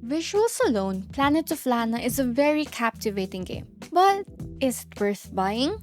Visuals alone, Planet of Lana is a very captivating game. But is it worth buying?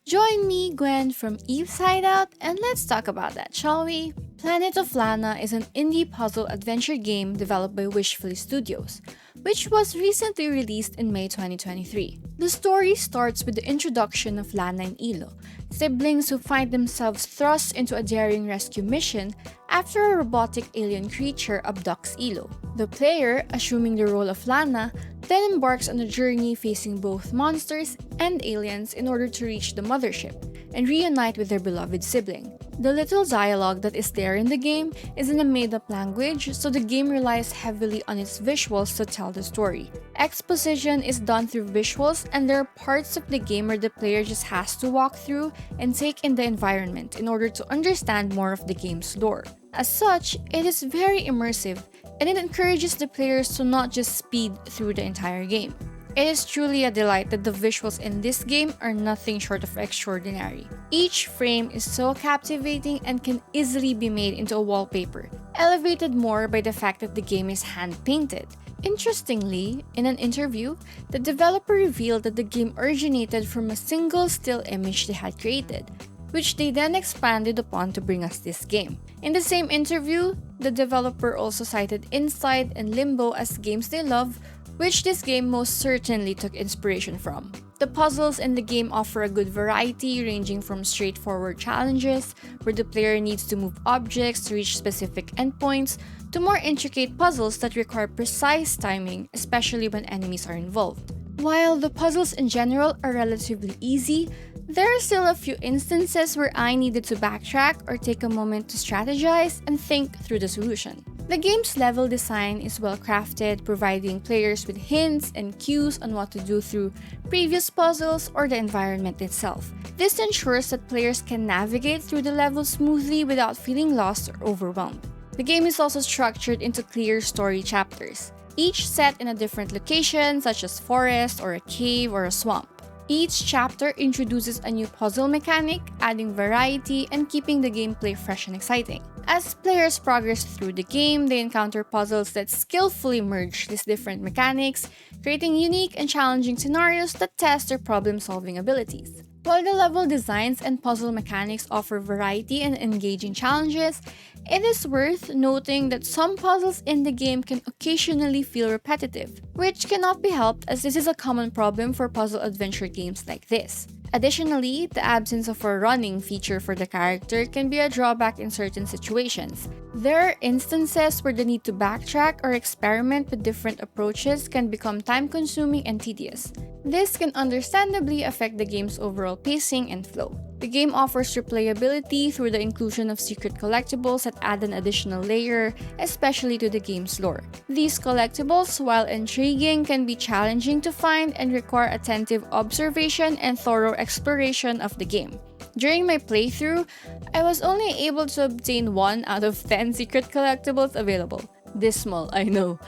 Join me, Gwen, from Eve's Hideout, and let's talk about that, shall we? Planet of Lana is an indie puzzle adventure game developed by Wishfully Studios, which was recently released in May 2023. The story starts with the introduction of Lana and Ilo, siblings who find themselves thrust into a daring rescue mission after a robotic alien creature abducts Ilo. The player, assuming the role of Lana, then embarks on a journey facing both monsters and aliens in order to reach the mothership and reunite with their beloved sibling. The little dialogue that is there in the game is in a made-up language, so the game relies heavily on its visuals to tell the story. Exposition is done through visuals, and there are parts of the game where the player just has to walk through and take in the environment in order to understand more of the game's lore. As such, it is very immersive, and it encourages the players to not just speed through the entire game. It is truly a delight that the visuals in this game are nothing short of extraordinary. Each frame is so captivating and can easily be made into a wallpaper, elevated more by the fact that the game is hand-painted. Interestingly, in an interview, the developer revealed that the game originated from a single still image they had created, which they then expanded upon to bring us this game. In the same interview, the developer also cited Inside and Limbo as games they love, which this game most certainly took inspiration from. The puzzles in the game offer a good variety, ranging from straightforward challenges, where the player needs to move objects to reach specific endpoints, to more intricate puzzles that require precise timing, especially when enemies are involved. While the puzzles in general are relatively easy, there are still a few instances where I needed to backtrack or take a moment to strategize and think through the solution. The game's level design is well crafted, providing players with hints and cues on what to do through previous puzzles or the environment itself. This ensures that players can navigate through the levels smoothly without feeling lost or overwhelmed. The game is also structured into clear story chapters, each set in a different location, such as forest or a cave or a swamp. Each chapter introduces a new puzzle mechanic, adding variety and keeping the gameplay fresh and exciting. As players progress through the game, they encounter puzzles that skillfully merge these different mechanics, creating unique and challenging scenarios that test their problem-solving abilities. While the level designs and puzzle mechanics offer variety and engaging challenges, it is worth noting that some puzzles in the game can occasionally feel repetitive, which cannot be helped as this is a common problem for puzzle adventure games like this. Additionally, the absence of a running feature for the character can be a drawback in certain situations. There are instances where the need to backtrack or experiment with different approaches can become time-consuming and tedious. This can understandably affect the game's overall pacing and flow. The game offers replayability through the inclusion of secret collectibles that add an additional layer, especially to the game's lore. These collectibles, while intriguing, can be challenging to find and require attentive observation and thorough exploration of the game. During my playthrough, I was only able to obtain 1 out of 10 secret collectibles available. Dismal, I know.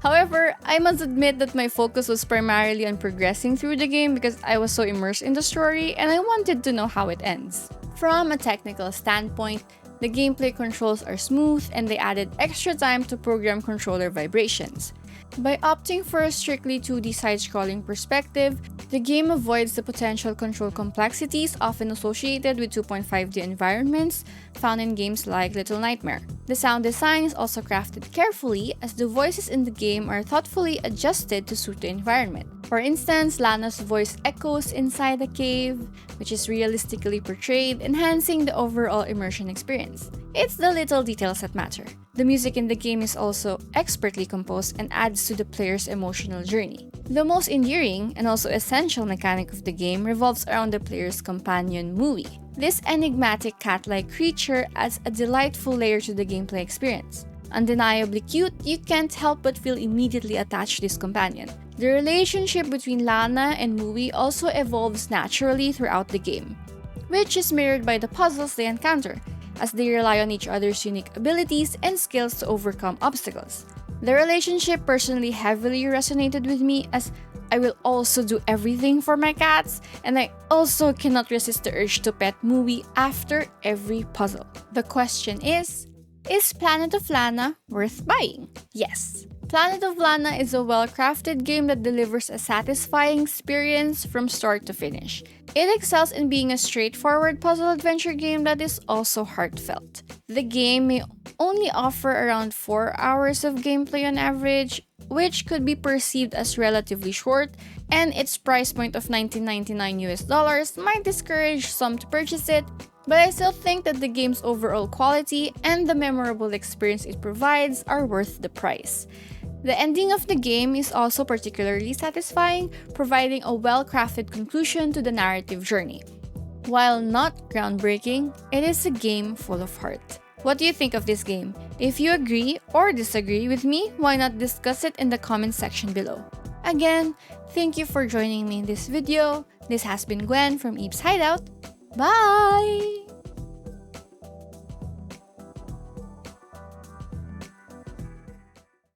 However, I must admit that my focus was primarily on progressing through the game because I was so immersed in the story and I wanted to know how it ends. From a technical standpoint, the gameplay controls are smooth and they added extra time to program controller vibrations. By opting for a strictly 2D side-scrolling perspective, the game avoids the potential control complexities often associated with 2.5D environments found in games like Little Nightmare. The sound design is also crafted carefully as the voices in the game are thoughtfully adjusted to suit the environment. For instance, Lana's voice echoes inside the cave, which is realistically portrayed, enhancing the overall immersion experience. It's the little details that matter. The music in the game is also expertly composed and adds to the player's emotional journey. The most endearing and also essential mechanic of the game revolves around the player's companion, Mui. This enigmatic cat-like creature adds a delightful layer to the gameplay experience. Undeniably cute, you can't help but feel immediately attached to this companion. The relationship between Lana and Mui also evolves naturally throughout the game, which is mirrored by the puzzles they encounter, as they rely on each other's unique abilities and skills to overcome obstacles. The relationship personally heavily resonated with me as I will also do everything for my cats, and I also cannot resist the urge to pet Mui after every puzzle. The question is, Is Planet of Lana worth buying? Yes. Planet of Lana is a well-crafted game that delivers a satisfying experience from start to finish. It excels in being a straightforward puzzle adventure game that is also heartfelt. The game may only offer around 4 hours of gameplay on average, which could be perceived as relatively short, and its price point of $19.99 might discourage some to purchase it, but I still think that the game's overall quality and the memorable experience it provides are worth the price. The ending of the game is also particularly satisfying, providing a well-crafted conclusion to the narrative journey. While not groundbreaking, it is a game full of heart. What do you think of this game? If you agree or disagree with me, why not discuss it in the comment section below? Again, thank you for joining me in this video. This has been Gwen from Eve's Hideout. Bye!